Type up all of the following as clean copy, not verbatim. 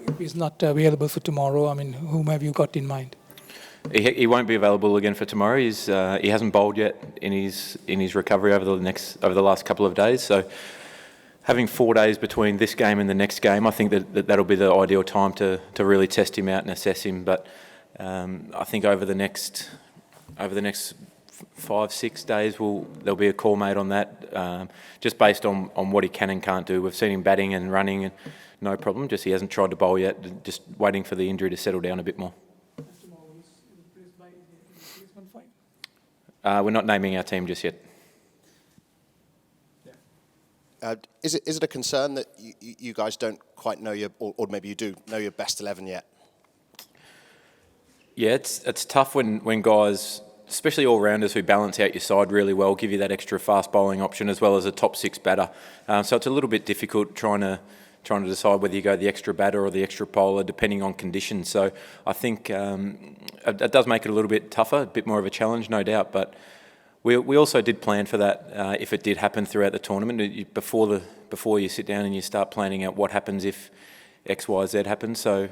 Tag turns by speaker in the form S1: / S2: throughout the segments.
S1: if he's not available for tomorrow? I mean, whom have you got in mind?
S2: He won't be available again for tomorrow. He hasn't bowled yet in his recovery over the last couple of days. So having 4 days between this game and the next game, I think that'll be the ideal time to really test him out and assess him. But I think over the next 5-6 days, there'll be a call made on that, just based on what he can and can't do. We've seen him batting and running, and no problem. Just he hasn't tried to bowl yet. Just waiting for the injury to settle down a bit more. We're not naming our team just yet.
S3: Is it a concern that you guys don't quite know or maybe you do know your best 11 yet?
S2: Yeah, it's tough when guys, especially all-rounders who balance out your side really well, give you that extra fast bowling option as well as a top six batter. So it's a little bit difficult trying to decide whether you go the extra batter or the extra bowler depending on conditions. So I think it does make it a little bit tougher, a bit more of a challenge, no doubt. But we also did plan for that if it did happen throughout the tournament. Before you sit down and you start planning out what happens if X, Y, Z happens. So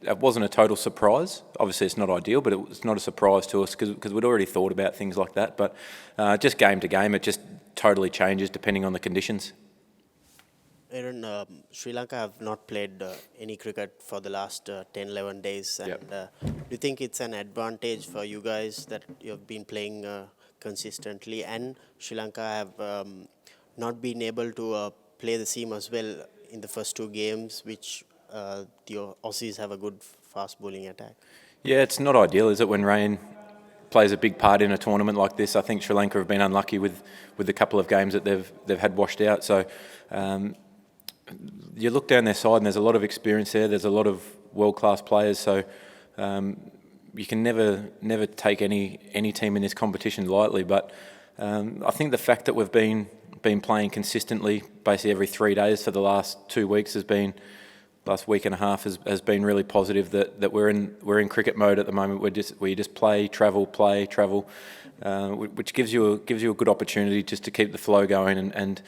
S2: it wasn't a total surprise. Obviously, it's not ideal, but it was not a surprise to us because we'd already thought about things like that. But just game to game, it just totally changes depending on the conditions.
S4: Aaron, Sri Lanka have not played any cricket for the last 10-11 days. And do you think it's an advantage for you guys that you've been playing consistently, and Sri Lanka have not been able to play the seam as well in the first two games, which the Aussies have a good fast bowling attack?
S2: Yeah, it's not ideal, is it, when rain plays a big part in a tournament like this? I think Sri Lanka have been unlucky with the couple of games that they've had washed out. So you look down their side and there's a lot of experience there. There's a lot of world-class players. So you can never take any team in this competition lightly. But I think the fact that we've been playing consistently, basically every 3 days for the last 2 weeks last week and a half has been really positive. That we're in cricket mode at the moment. We just play, travel, which gives you a good opportunity just to keep the flow going, and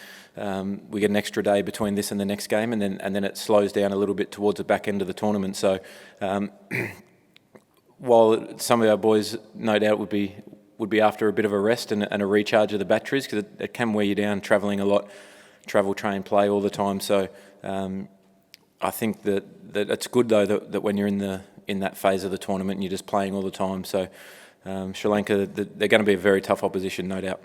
S2: we get an extra day between this and the next game, and then it slows down a little bit towards the back end of the tournament. So while some of our boys no doubt would be after a bit of a rest and a recharge of the batteries, because it can wear you down travelling a lot, travel, train, play all the time. So I think that it's good though that when you're in that phase of the tournament and you're just playing all the time. So Sri Lanka, they're going to be a very tough opposition, no doubt.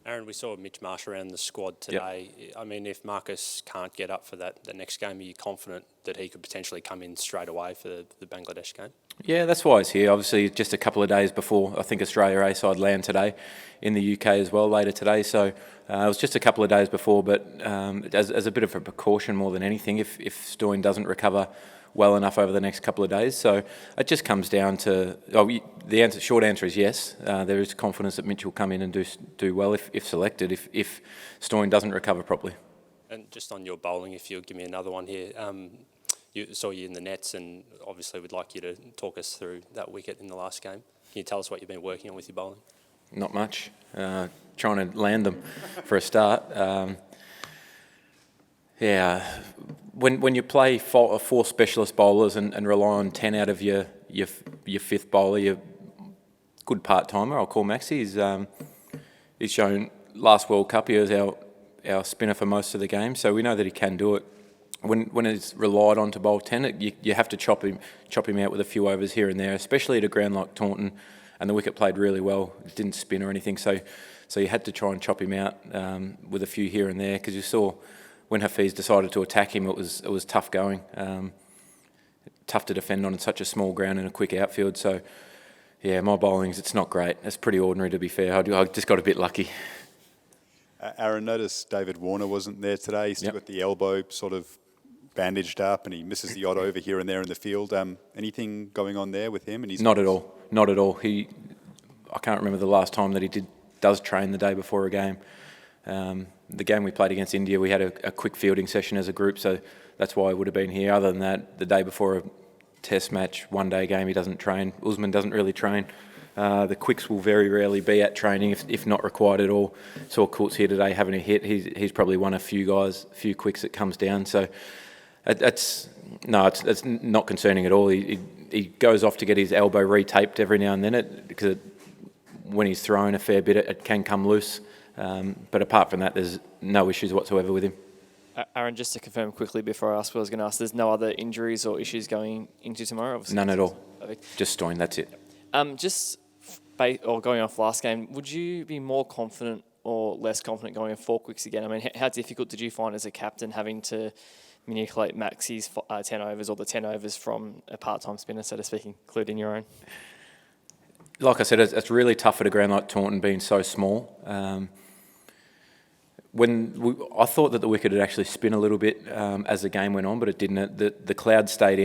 S5: Aaron, we saw Mitch Marsh around the squad today. Yep. I mean, if Marcus can't get up for the next game, are you confident that he could potentially come in straight away for the Bangladesh game? Yeah, that's why he's here. Obviously, just a couple of days before, I think Australia A-side land today, in the UK as well later today. So it was just a couple of days before, but as a bit of a precaution more than anything, if Stoin doesn't recover well enough over the next couple of days. So it just comes down to, short answer is yes. There is confidence that Mitch will come in and do well if selected, if Stoin doesn't recover properly. And just on your bowling, if you'll give me another one here, saw you in the nets, and obviously we'd like you to talk us through that wicket in the last game. Can you tell us what you've been working on with your bowling? Not much. Trying to land them for a start. When you play four specialist bowlers and rely on 10 out of your fifth bowler, your good part-timer, I'll call Maxi, he's shown last World Cup he was our spinner for most of the game, so we know that he can do it. When it's relied on to bowl 10, you have to chop him out with a few overs here and there, especially at a ground like Taunton, and the wicket played really well. It didn't spin or anything, so you had to try and chop him out with a few here and there, because you saw when Hafiz decided to attack him, it was tough going. Tough to defend on such a small ground in a quick outfield. So, yeah, my bowling's, it's not great. It's pretty ordinary, to be fair. I just got a bit lucky.
S6: Aaron, noticed David Warner wasn't there today. He's still got the elbow sort of bandaged up, and he misses the odd over here and there in the field. Anything going on there with him? And
S2: Not at all. Not at all. I can't remember the last time that he does train the day before a game. The game we played against India, we had a quick fielding session as a group, so that's why he would have been here. Other than that, the day before a test match, one-day game, he doesn't train. Usman doesn't really train. The quicks will very rarely be at training, if not required at all. Saw Courts here today having a hit. He's probably one of few quicks that comes down. So it's No, it's not concerning at all. He goes off to get his elbow retaped every now and then because when he's thrown a fair bit, it can come loose. But apart from that, there's no issues whatsoever with him.
S7: Aaron, just to confirm quickly before I ask what I was going to ask, there's no other injuries or issues going into tomorrow? Obviously.
S2: None at all.
S7: Perfect.
S2: Just Stoin, that's it.
S7: Going off last game, would you be more confident or less confident going in 4 quicks again? I mean, how difficult did you find as a captain having to manipulate Maxi's 10 overs or the 10 overs from a part-time spinner, so to speak, including your own?
S2: Like I said, it's really tough at a ground like Taunton being so small. I thought that the wicket would actually spin a little bit as the game went on, but it didn't. The cloud stayed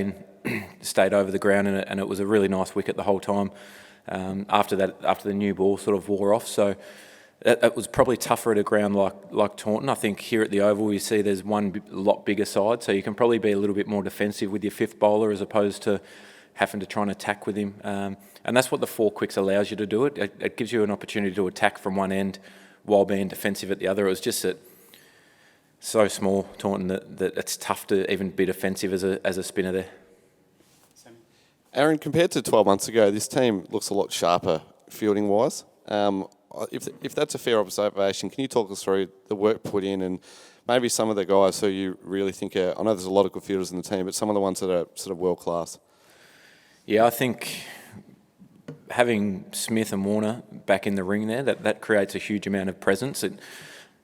S2: over the ground, and it was a really nice wicket the whole time. After the new ball sort of wore off, so it was probably tougher at a ground like Taunton. I think here at the Oval, you see there's one lot bigger side, so you can probably be a little bit more defensive with your fifth bowler as opposed to having to try and attack with him. And that's what the 4 quicks allows you to do. It gives you an opportunity to attack from one end while being defensive at the other. It was just that so small, Taunton, that it's tough to even be defensive as a spinner there.
S8: Aaron, compared to 12 months ago, this team looks a lot sharper fielding-wise. If that's a fair observation, can you talk us through the work put in and maybe some of the guys who you really think are, I know there's a lot of good fielders in the team, but some of the ones that are sort of world-class?
S2: Yeah, I think having Smith and Warner back in the ring there, that creates a huge amount of presence.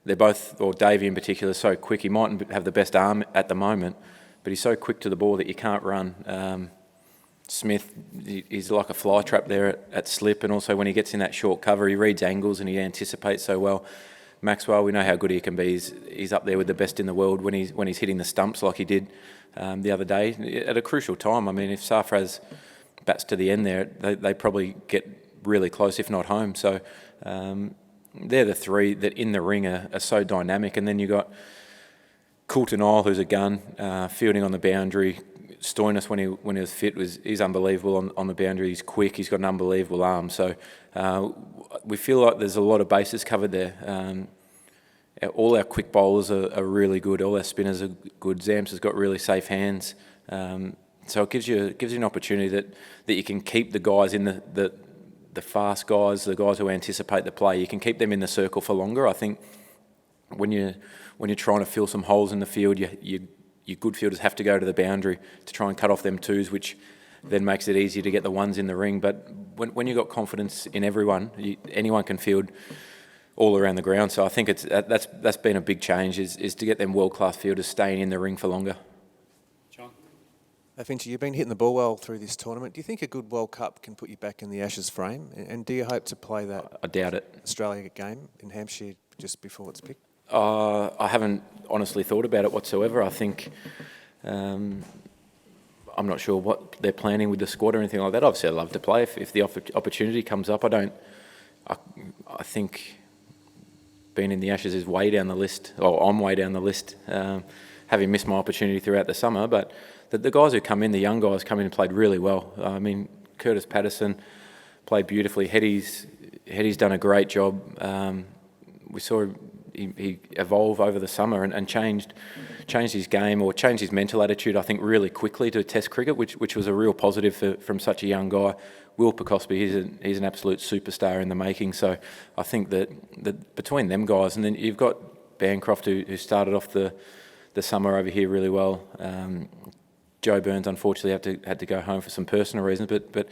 S2: They're both, or Davey in particular, so quick. He mightn't have the best arm at the moment, but he's so quick to the ball that you can't run. Smith, he's like a fly trap there at slip, and also when he gets in that short cover, he reads angles and he anticipates so well. Maxwell, we know how good he can be. He's up there with the best in the world when he's hitting the stumps like he did the other day at a crucial time. I mean, if Safraz bats to the end there, they probably get really close, if not home. So they're the three that in the ring are so dynamic. And then you got Coulton Isle, who's a gun, fielding on the boundary. Stoinis, when he was fit, he's unbelievable on the boundary. He's quick. He's got an unbelievable arm. So we feel like there's a lot of bases covered there. All our quick bowlers are really good. All our spinners are good. Zamps has got really safe hands. So it gives you an opportunity that you can keep the guys in the fast guys, the guys who anticipate the play. You can keep them in the circle for longer. I think when you're trying to fill some holes in the field, your good fielders have to go to the boundary to try and cut off them twos, which then makes it easier to get the ones in the ring. But when you've got confidence in everyone, anyone can field all around the ground. So I think that's been a big change, is to get them world-class fielders staying in the ring for longer.
S9: John? Finch, you've been hitting the ball well through this tournament. Do you think a good World Cup can put you back in the Ashes frame? And do you hope to play that
S2: I doubt it.
S9: Australia game in Hampshire just before it's picked?
S2: I haven't honestly thought about it whatsoever. I think I'm not sure what they're planning with the squad or anything like that. Obviously, I'd love to play if the opportunity comes up. I think being in the Ashes is way down the list, or I'm way down the list, having missed my opportunity throughout the summer. But the guys who come in, the young guys come in and played really well. I mean, Curtis Patterson played beautifully. Hetty's done a great job. We saw he evolve over the summer and changed his game, or changed his mental attitude, I think, really quickly to Test cricket, which was a real positive from such a young guy. Will Pecosby, he's an absolute superstar in the making. So I think that between them guys, and then you've got Bancroft who started off the summer over here really well. Joe Burns unfortunately had to go home for some personal reasons, but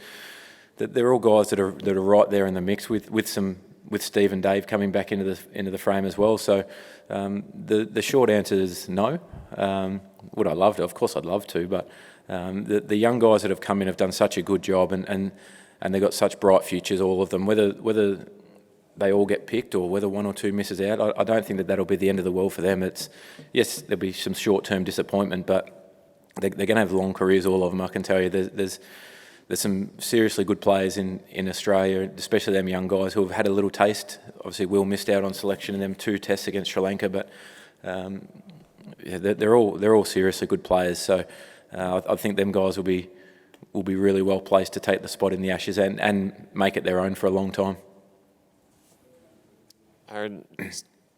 S2: they're all guys that are right there in the mix with Steve and Dave coming back into the frame as well. So the short answer is no. Would I love to? Of course I'd love to, but the young guys that have come in have done such a good job, and they've got such bright futures, all of them. Whether they all get picked or whether one or two misses out, I don't think that'll be the end of the world for them. Yes, there'll be some short-term disappointment, but they're going to have long careers, all of them, I can tell you. There's some seriously good players in Australia, especially them young guys who have had a little taste. Obviously, Will missed out on selection in them 2 tests against Sri Lanka, but they're all seriously good players. So I think them guys will be really well placed to take the spot in the Ashes and make it their own for a long time.
S8: Aaron,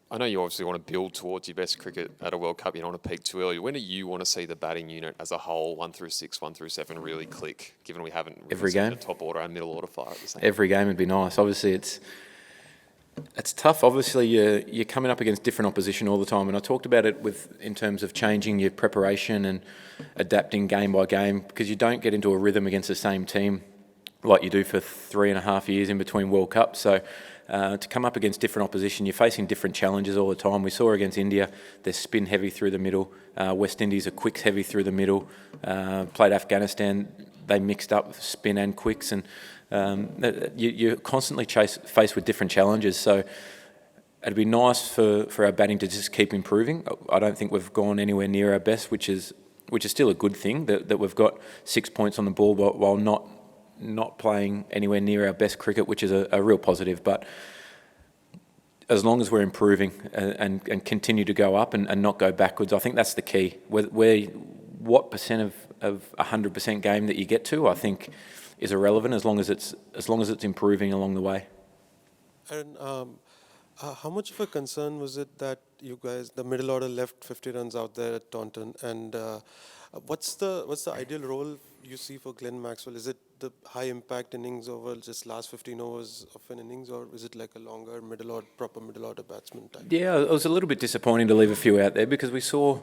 S10: I know you obviously want to build towards your best cricket at a World Cup. You don't want to peak too early. When do you want to see the batting unit as a whole, 1 through 6, 1 through 7, really click, given we haven't really
S2: Every
S10: seen
S2: game.
S10: the top order and middle order fire at the same
S2: Every game would be nice. Obviously, it's tough. Obviously, you're coming up against different opposition all the time, and I talked about it in terms of changing your preparation and adapting game by game, because you don't get into a rhythm against the same team like you do for 3.5 years in between World Cups. So to come up against different opposition, you're facing different challenges all the time. We saw against India, they're spin heavy through the middle. West Indies are quicks heavy through the middle. Played Afghanistan, they mixed up spin and quicks, and you're constantly faced with different challenges. So it'd be nice for our batting to just keep improving. I don't think we've gone anywhere near our best, which is still a good thing, that we've got 6 points on the ball while not playing anywhere near our best cricket, which is a real positive. But as long as we're improving and continue to go up and not go backwards, I think that's the key. What percent of 100% game that you get to, I think, is irrelevant as long as it's improving along the way.
S11: And how much of a concern was it that you guys, the middle order, left 50 runs out there at Taunton? And what's the ideal role you see for Glenn Maxwell? Is it the high impact innings over just last 15 overs of an innings, or is it like a longer proper middle order batsman type?
S2: Yeah, it was a little bit disappointing to leave a few out there, because we saw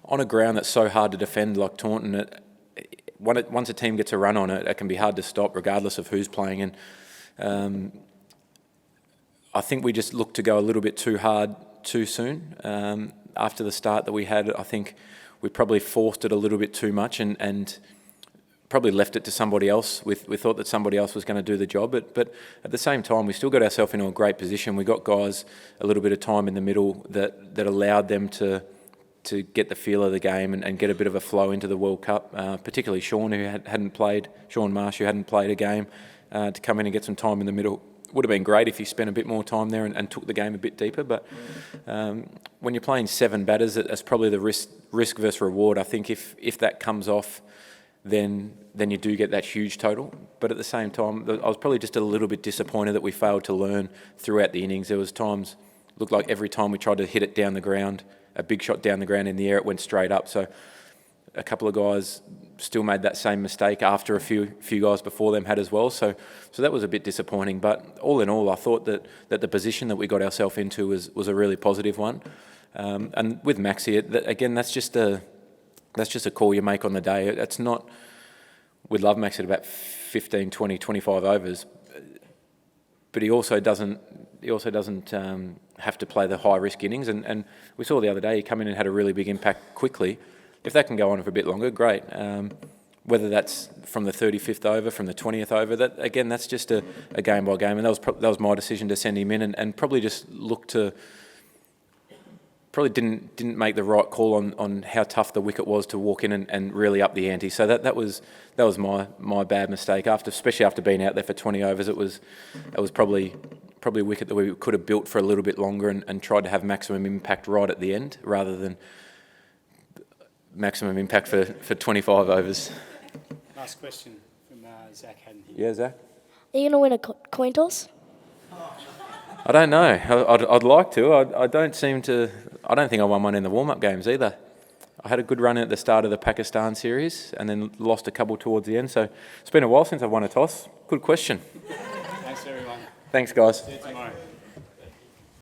S2: on a ground that's so hard to defend like Taunton, once a team gets a run on it, it can be hard to stop regardless of who's playing. And I think we just looked to go a little bit too hard too soon. After the start that we had, I think we probably forced it a little bit too much and probably left it to somebody else. We thought that somebody else was going to do the job, but at the same time, we still got ourselves into a great position. We got guys a little bit of time in the middle that allowed them to get the feel of the game and get a bit of a flow into the World Cup, particularly Sean, who hadn't played, Sean Marsh, who hadn't played a game, to come in and get some time in the middle. Would have been great if he spent a bit more time there and took the game a bit deeper, but when you're playing 7 batters, that's probably the risk versus reward. I think if that comes off, then you do get that huge total. But at the same time, I was probably just a little bit disappointed that we failed to learn throughout the innings. There was times, looked like every time we tried to hit it down the ground, a big shot down the ground in the air, it went straight up. So a couple of guys still made that same mistake after a few guys before them had as well. So that was a bit disappointing. But all in all, I thought that the position that we got ourselves into was a really positive one. And with Maxi, again, that's just a call you make on the day. It's not. We'd love Maxi at about 15, 20, 25 overs, but he also doesn't have to play the high risk innings. And we saw the other day he come in and had a really big impact quickly. If that can go on for a bit longer, great. Whether that's from the 35th over, from the 20th over, that's just a game by game. And that was my decision to send him in and probably just look to. Probably didn't make the right call on how tough the wicket was to walk in and really up the ante. So that was my bad mistake. Especially after being out there for 20 overs, it was probably a wicket that we could have built for a little bit longer and tried to have maximum impact right at the end rather than maximum impact for 25 overs.
S12: Last question from Zach Haddon here.
S2: Yeah, Zach.
S13: Are you going to win a coin toss?
S2: I don't know. I'd like to. I don't think I won one in the warm-up games either. I had a good run at the start of the Pakistan series and then lost a couple towards the end. So it's been a while since I've won a toss. Good question.
S12: Thanks, everyone.
S2: Thanks, guys.
S12: See you tomorrow.